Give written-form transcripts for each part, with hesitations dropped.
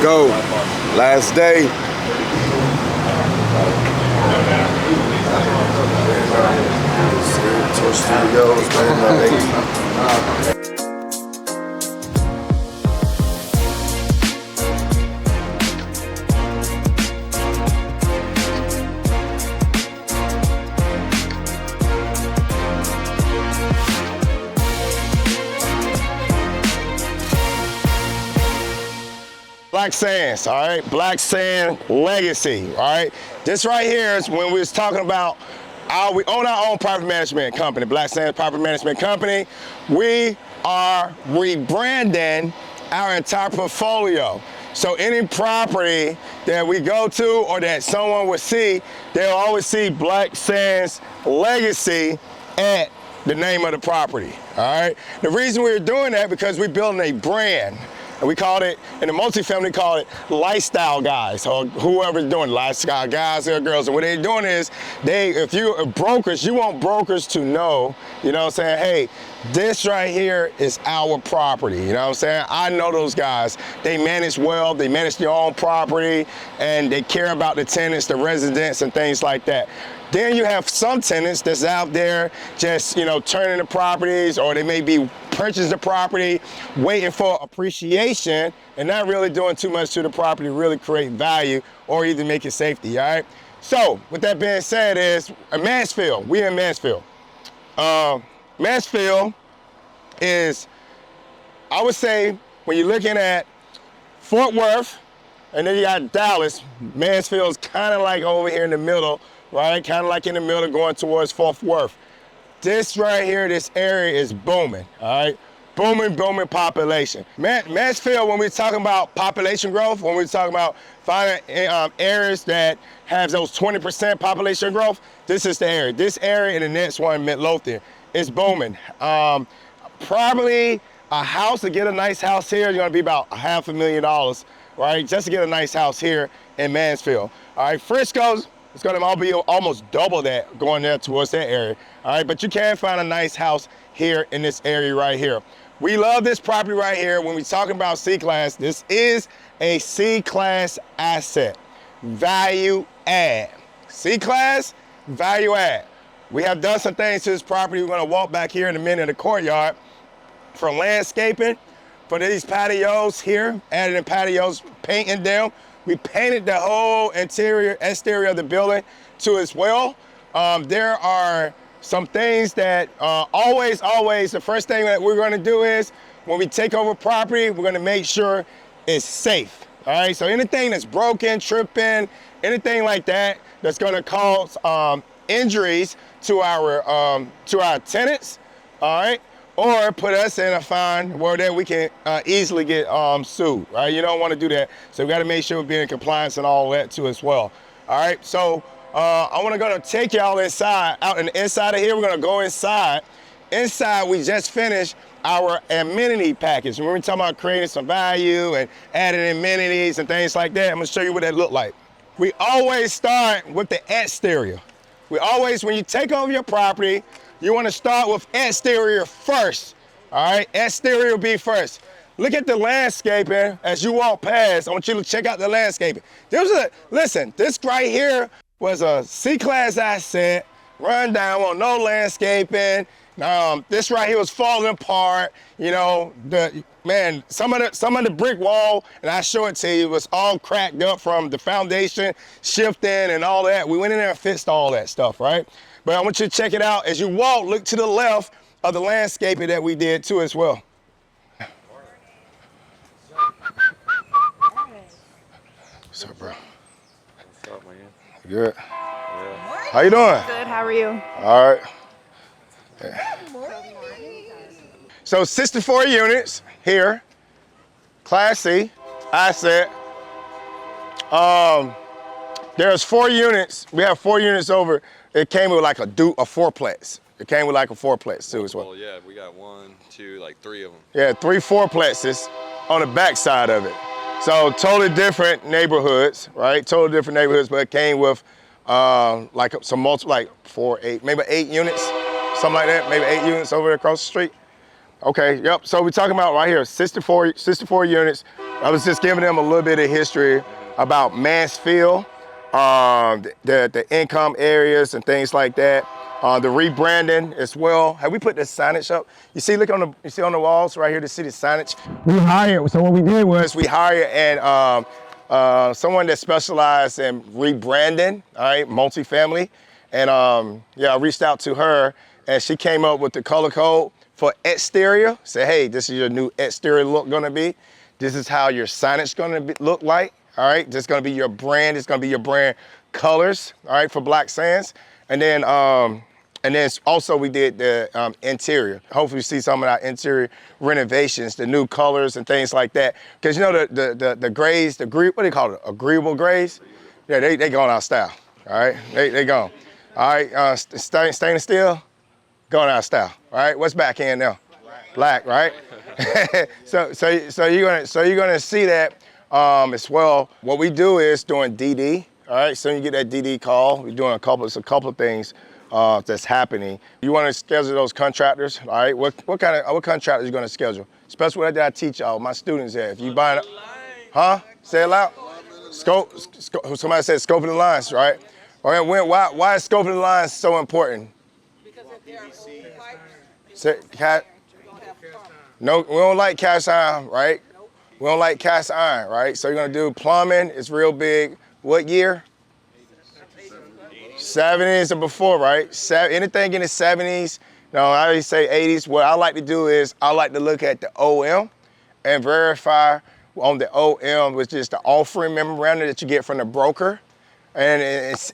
go. Last day. Tour Studios, man. Blacksand, all right? Blacksand Legacy, all right? This right here is when we was talking about we own our own property management company, Blacksand Property Management Company. We are rebranding our entire portfolio. So any property that we go to or that someone would see, they'll always see Blacksand's Legacy at the name of the property, all right? The reason we're doing that because we're building a brand. And we called it, in the multifamily, call it lifestyle guys, or whoever's doing lifestyle guys or girls. And what they're doing is, if you're brokers, you want brokers to know, you know what I'm saying, hey, this right here is our property, you know what I'm saying? I know those guys. They manage well, they manage their own property, and they care about the tenants, the residents, and things like that. Then you have some tenants that's out there just, you know, turning the properties, or they may be purchasing the property, waiting for appreciation, and not really doing too much to the property to really create value or even make it safety, all right? So, with that being said is, Mansfield, we in Mansfield. Mansfield is, I would say, when you're looking at Fort Worth, and then you got Dallas, Mansfield's kind of like over here in the middle, right? Kind of like in the middle going towards Fort Worth. This right here, this area is booming, all right? Booming population. Mansfield, when we're talking about population growth, when we're talking about finding areas that have those 20% population growth, this is the area. This area and the next one, Midlothian, is booming. Probably a house, to get a nice house here, is gonna be about $500,000, right? Just to get a nice house here in Mansfield. All right, Frisco's, it's gonna be almost double that going there towards that area. All right, but you can find a nice house here in this area right here. We love this property right here. When we're talking about C-Class, this is a C-Class asset. Value add. C-Class, value add. We have done some things to this property. We're gonna walk back here in a minute in the courtyard for landscaping, for these patios here, added in patios, painting them. We painted the whole interior, exterior of the building too as well. There are some things that always, the first thing that we're gonna do is, when we take over property, we're gonna make sure it's safe, all right? So anything that's broken, tripping, anything like that, that's gonna cause injuries to our tenants, all right? Or put us in a fine where that we can easily get sued, right? You don't want to do that. So we got to make sure we're being in compliance and all that too as well. All right, so I want to go take y'all inside, out in the inside of here. We're going to go inside. Inside, we just finished our amenity package. When we're talking about creating some value and adding amenities and things like that, I'm going to show you what that look like. We always start with the exterior. We always, when you take over your property, you want to start with exterior first, all right? Exterior will be first. Look at the landscaping as you walk past. I want you to check out the landscaping. Listen, this right here was a C-Class asset, run down on no landscaping. This right here was falling apart. You know, some of the brick wall, and I show it to you, was all cracked up from the foundation shifting and all that. We went in there and fixed all that stuff, right? But I want you to check it out. As you walk, look to the left of the landscaping that we did too as well. What's up, bro? What's up, man? Good. Yeah. How you doing? Good, how are you? All right. Yeah. So 64 units here, Class C, asset. There's 4 units. We have 4 units over. It came with like a fourplex. It came with like a fourplex too as well. Well, yeah, we got 1, 2, like 3 of them. Yeah, 3 fourplexes on the back side of it. So totally different neighborhoods, right? Totally different neighborhoods, but it came with like some multiple, like 4, 8, maybe 8 units, something like that. Maybe 8 units over there across the street. Okay, yep. So we're talking about right here, 64 units. I was just giving them a little bit of history about Mansfield, the income areas and things like that. The rebranding as well. Have we put the signage up? You see, look on the walls right here to see the signage. We hired. So what we did was we hired someone that specialized in rebranding, all right, multifamily, and yeah, I reached out to her, and she came up with the color code for exterior. Say, hey, this is your new exterior look gonna be. This is how your signage gonna look like. All right, this is gonna be your brand. It's gonna be your brand colors. All right, for Blacksands, and then also we did the interior. Hopefully you see some of our interior renovations, the new colors and things like that. Because you know the grays, what do they call it? Agreeable grays? Yeah, they going out of style. All right, they gone. All right, stainless steel, going out of style. All right, what's back in now? Black, right? so you're gonna see that as well. What we do is doing DD. All right, so you get that DD call. We're doing a couple of things that's happening. You want to schedule those contractors, all right? What contractors you going to schedule? Especially what I teach y'all, my students here. If you buy it, huh? Say it loud. Scope. Somebody said scoping the lines, right? All right. Why is scoping the lines so important? Because if they're old pipes, no, we don't like cast iron, right? We don't like cast iron, right? So you're gonna do plumbing. It's real big. What year? 70s or before, right? Anything in the 70s, no, I always say 80s. What I like to do is I like to look at the OM and verify on the OM, which is the offering memorandum that you get from the broker. And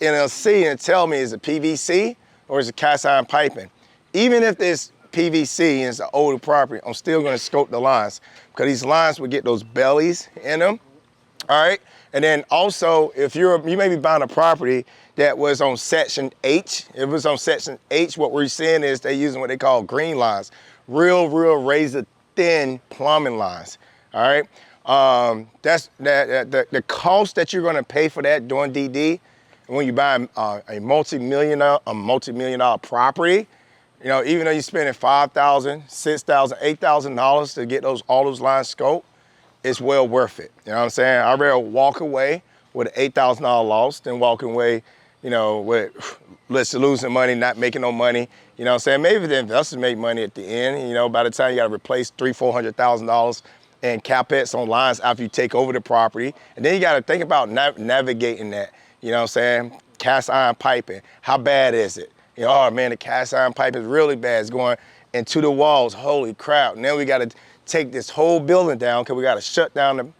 it'll see and tell me is it PVC or is it cast iron piping. Even if it's PVC and it's an older property, I'm still gonna scope the lines because these lines will get those bellies in them, all right? And then also, if you may be buying a property that was on section H. If it was on section H, what we're seeing is they're using what they call green lines, real razor thin plumbing lines. All right, that's the cost that you're going to pay for that doing DD. When you buy a multi-million dollar property, you know, even though you're spending $5,000, $6,000, $8,000 to get all those lines scoped, it's well worth it. You know what I'm saying? I'd rather walk away with an $8,000 loss than walking away, you know, with losing money, not making no money. You know what I'm saying? Maybe the investors make money at the end. You know, by the time you got to replace $300,000-$400,000 in CapEx on lines after you take over the property. And then you got to think about navigating that. You know what I'm saying? Cast iron piping. How bad is it? You know, oh man, the cast iron pipe is really bad. It's going into the walls. Holy crap. Now we got to take this whole building down because we got to shut down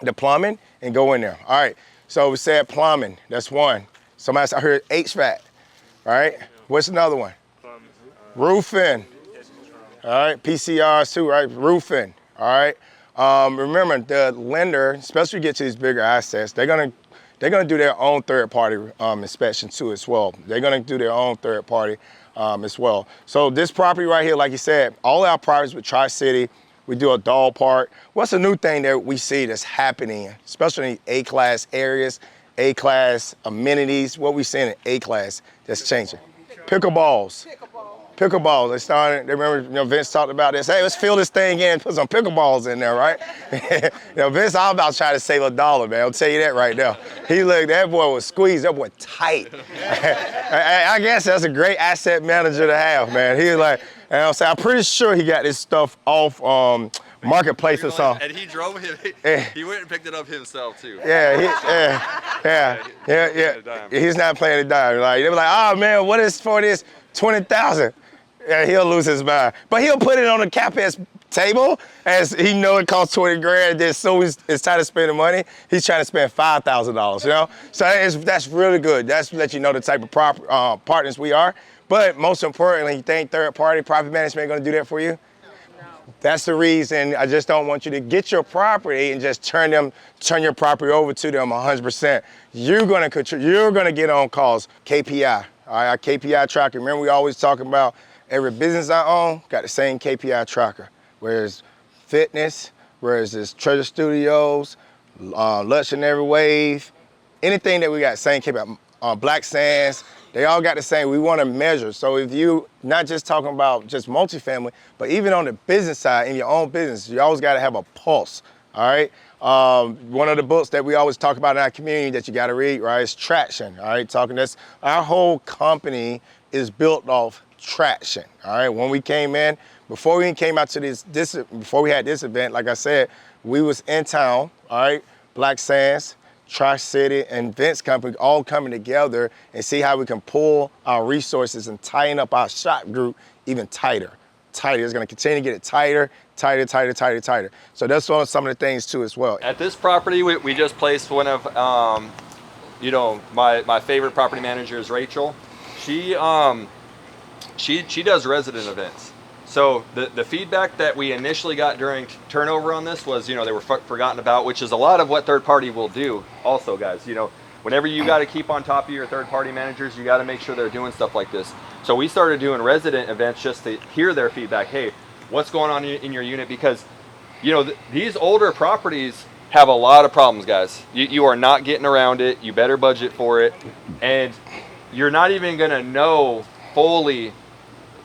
the plumbing and go in there. All right, so we said plumbing, that's one. Somebody I heard HVAC, right? What's another one? Roofing. All right, PCRs too, right? Roofing, all right? Remember, the lender, especially get to these bigger assets, they're gonna do their own third-party inspection too as well. They're gonna do their own third-party as well. So this property right here, like you said, all our properties with Tri-City, we do a dog park. What's a new thing that we see that's happening, especially in A-class areas, A-class amenities? What we seeing in A-class that's changing? Pickleballs. Pickleballs. They started. Remember, you know, Vince talked about this. Hey, let's fill this thing in and put some pickleballs in there, right? You know, Vince, I'm about to try to save $1, man. I'll tell you that right now. He looked. That boy was squeezed. That boy tight. I guess that's a great asset manager to have, man. He was like. And I'm pretty sure he got this stuff off Marketplace or something. And he drove him. He went and picked it up himself too. Yeah. He's not playing a dime. Like they were like, oh man, what is for this 20,000? Yeah, he'll lose his mind. But he'll put it on the CapEx table as he know it costs 20 grand. Then so it's time to spend the money. He's trying to spend $5,000. You know, so that's really good. That's to let you know the type of partners we are. But most importantly, you think third-party property management going to do that for you? No. That's the reason I just don't want you to get your property and just turn your property over to them 100%. You're going to get on calls. KPI, all right, our KPI tracker. Remember we always talking about every business I own got the same KPI tracker. Whereas fitness, whereas it's Treasure Studios, Lunch and Every Wave, anything that we got same KPI. Blacksands. They all got the same. We want to measure. So if you not just talking about just multifamily, but even on the business side, in your own business, you always got to have a pulse. all right? One of the books that we always talk about in our community that you gotta read, right, is Traction, all right? Our whole company is built off traction, all right? When we came in, before we came out to before we had this event, like I said, we was in town, all right? Blacksand, Tri-City, and Vince Company all coming together and see how we can pull our resources and tighten up our shop group even tighter. It's gonna continue to get it tighter. So that's some of the things too as well. At this property, we just placed one of, you know, my favorite property manager is Rachel. She does resident events. So the feedback that we initially got during turnover on this was, you know, they were forgotten about, which is a lot of what third party will do also, guys. You know, whenever you got to keep on top of your third party managers, you got to make sure they're doing stuff like this. So we started doing resident events just to hear their feedback. Hey, what's going on in your unit? Because, you know, these older properties have a lot of problems, guys. You are not getting around it. You better budget for it. And you're not even going to know fully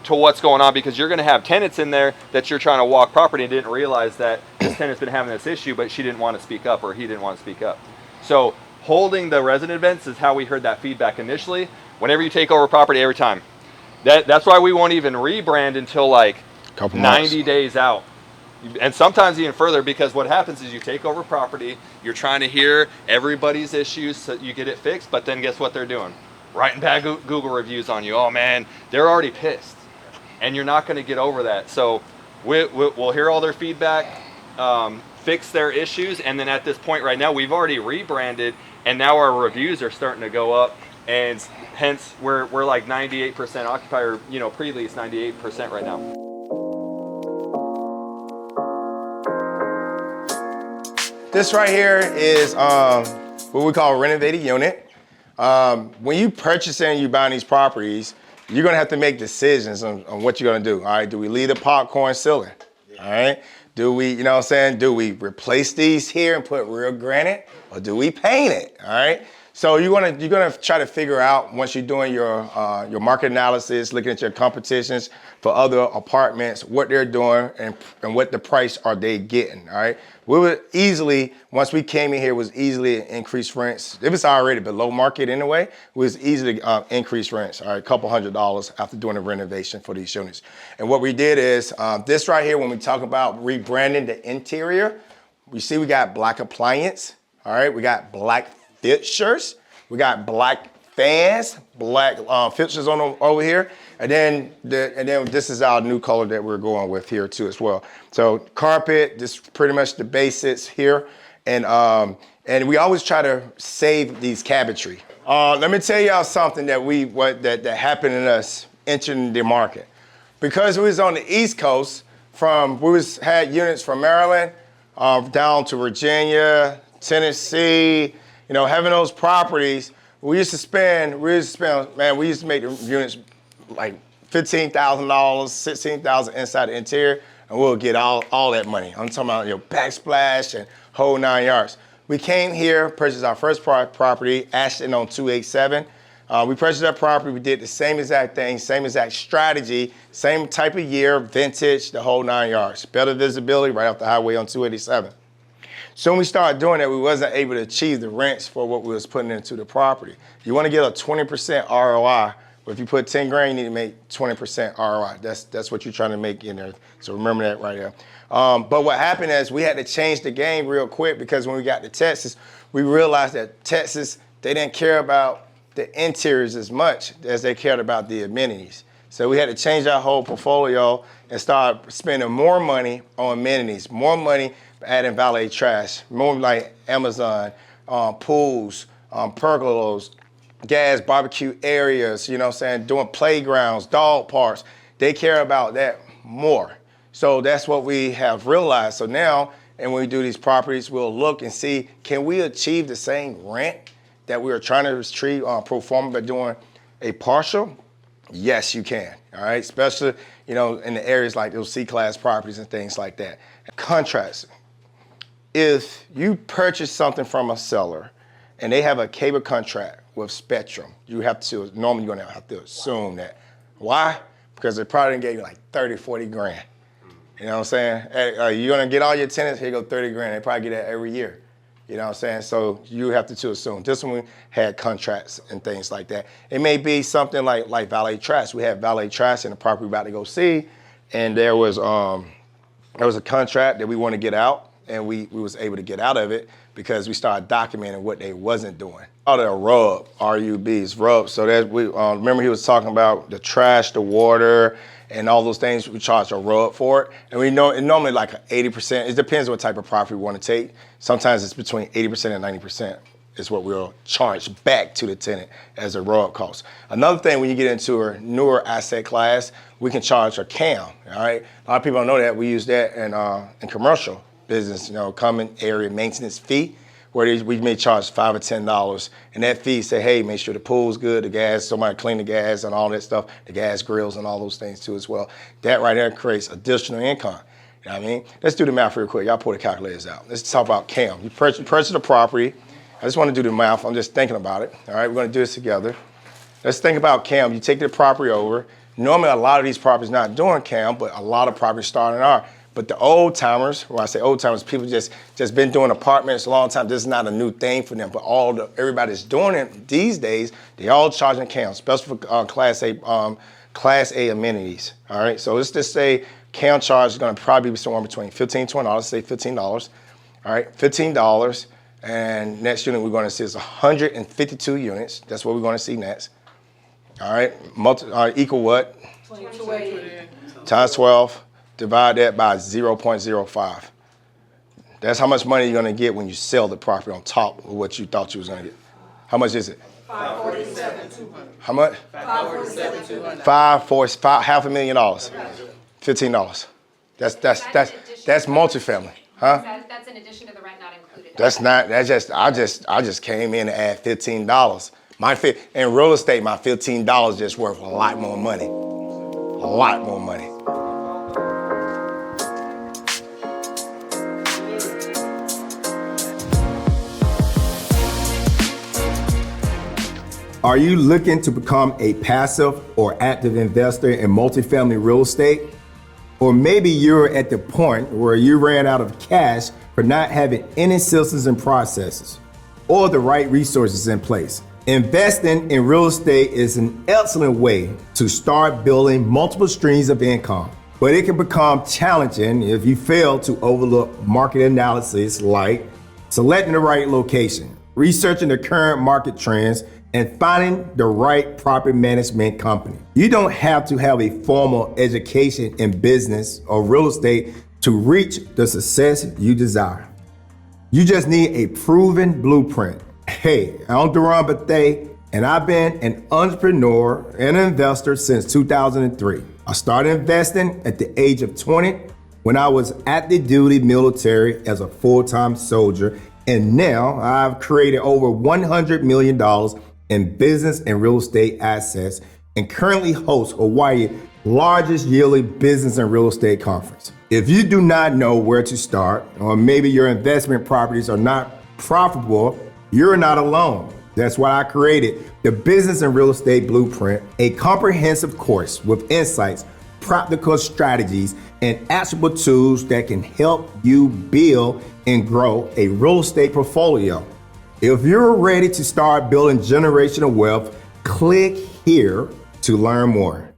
to what's going on, because you're going to have tenants in there that you're trying to walk property and didn't realize that this tenant's been having this issue, but she didn't want to speak up, or he didn't want to speak up. So holding the resident events is how we heard that feedback initially. Whenever you take over property, every time. That's why we won't even rebrand until like 90 days out. And sometimes even further, because what happens is you take over property, you're trying to hear everybody's issues so you get it fixed, but then guess what they're doing? Writing bad Google reviews on you. Oh man, they're already pissed. And you're not going to get over that. So we'll hear all their feedback, fix their issues, and then at this point right now, we've already rebranded, and now our reviews are starting to go up, and hence we're like 98% occupier, you know, pre-lease 98% right now. This right here is what we call a renovated unit. When you purchase and you buy these properties, you're gonna have to make decisions on what you're gonna do. All right, do we leave the popcorn ceiling? All right, do we, you know what I'm saying? Do we replace these here and put real granite, or do we paint it? All right. So you're gonna try to figure out, once you're doing your market analysis, looking at your competitions for other apartments, what they're doing and what the price are they getting. All right. We would easily, once we came in here, was easily increase rents. If it's already below market anyway, it was easily increase rents, all right, $200 after doing a renovation for these units. And what we did is, this right here, when we talk about rebranding the interior, we see we got black appliance, all right, we got black fixtures, we got black fans, black fixtures on them over here, and then this is our new color that we're going with here too as well. So carpet, just pretty much the basics here, and we always try to save these cabinetry. Let me tell y'all something that happened in us entering the market, because we was on the East Coast. Had units from Maryland down to Virginia, Tennessee. You know, having those properties. We used to make the units like $15,000, $16,000 inside the interior, and we'll get all that money. I'm talking about, you know, backsplash and whole 9 yards. We came here, purchased our first property, Ashton on 287. We purchased that property, we did the same exact thing, same exact strategy, same type of year, vintage, the whole 9 yards. Better visibility right off the highway on 287. Soon we started doing that, we wasn't able to achieve the rents for what we was putting into the property. You want to get a 20% ROI, but if you put 10 grand, you need to make 20% ROI. That's what you're trying to make in there. So remember that right there. But what happened is we had to change the game real quick, because when we got to Texas, we realized that Texas, they didn't care about the interiors as much as they cared about the amenities. So we had to change our whole portfolio and start spending more money on amenities, more money adding valet trash, more like Amazon, pools, pergolas, gas barbecue areas, you know what I'm saying, doing playgrounds, dog parks. They care about that more. So that's what we have realized. So now, and when we do these properties, we'll look and see, can we achieve the same rent that we were trying to achieve pro forma by doing a partial? Yes, you can, all right? Especially, you know, in the areas like those C-class properties and things like that. Contracts. If you purchase something from a seller and they have a cable contract with Spectrum, normally you're gonna have to assume that. Why? Because they probably gave you like 30, 40 grand. You know what I'm saying? Hey, you're gonna get all your tenants, here go 30 grand. They probably get that every year. You know what I'm saying? So you have to assume. Just when we had contracts and things like that. It may be something like valet trash. We had valet trash in the property we're about to go see, and there was a contract that we want to get out, and we was able to get out of it because we started documenting what they wasn't doing. All the RUB, RUBs, RUB. So that we remember he was talking about the trash, the water, and all those things. We charge a RUB for it, and we know it normally like 80%. It depends what type of property we want to take. Sometimes it's between 80% and 90% is what we'll charge back to the tenant as a RUB cost. Another thing, when you get into a newer asset class, we can charge a CAM. All right, a lot of people don't know that. We use that in commercial business, common area maintenance fee, where we may charge $5 or $10, and that fee say, hey, make sure the pool's good, the gas, somebody clean the gas and all that stuff, the gas grills and all those things too as well. That right there creates additional income. You know what I mean? Let's do the math real quick. Y'all pull the calculators out. Let's talk about CAM. You purchase the property. I just want to do the math. I'm just thinking about it. All right, we're going to do this together. Let's think about CAM. You take the property over. Normally, a lot of these properties not doing CAM, but a lot of properties starting are. But the old timers, when I say old timers, people just been doing apartments a long time. This is not a new thing for them, but everybody's doing it these days. They all charging CAM, especially for Class A amenities. All right, so let's just say CAM charge is going to probably be somewhere between $15 and $20. Let's say $15. All right, $15, and next unit we're going to see is 152 units. That's what we're going to see next. All right, equal what? 22. Times 12. Divide that by 0.05. That's how much money you're gonna get when you sell the property on top of what you thought you was gonna get. How much is it? $547,200. How much? $547,200. $547,500,000. $15. That's multifamily, huh? That's in addition to the rent not included. That's not. I just came in to add $15. In real estate, my $15 just worth a lot more money. A lot more money. Are you looking to become a passive or active investor in multifamily real estate? Or maybe you're at the point where you ran out of cash for not having any systems and processes or the right resources in place. Investing in real estate is an excellent way to start building multiple streams of income, but it can become challenging if you fail to overlook market analysis like selecting the right location, researching the current market trends, and finding the right property management company. You don't have to have a formal education in business or real estate to reach the success you desire. You just need a proven blueprint. Hey, I'm Duran Bethea, and I've been an entrepreneur and an investor since 2003. I started investing at the age of 20 when I was active duty military as a full-time soldier, and now I've created over $100 million in business and real estate assets, and currently host Hawaii's largest yearly business and real estate conference. If you do not know where to start, or maybe your investment properties are not profitable, you're not alone. That's why I created the Business and Real Estate Blueprint, a comprehensive course with insights, practical strategies, and actionable tools that can help you build and grow a real estate portfolio. If you're ready to start building generational wealth, click here to learn more.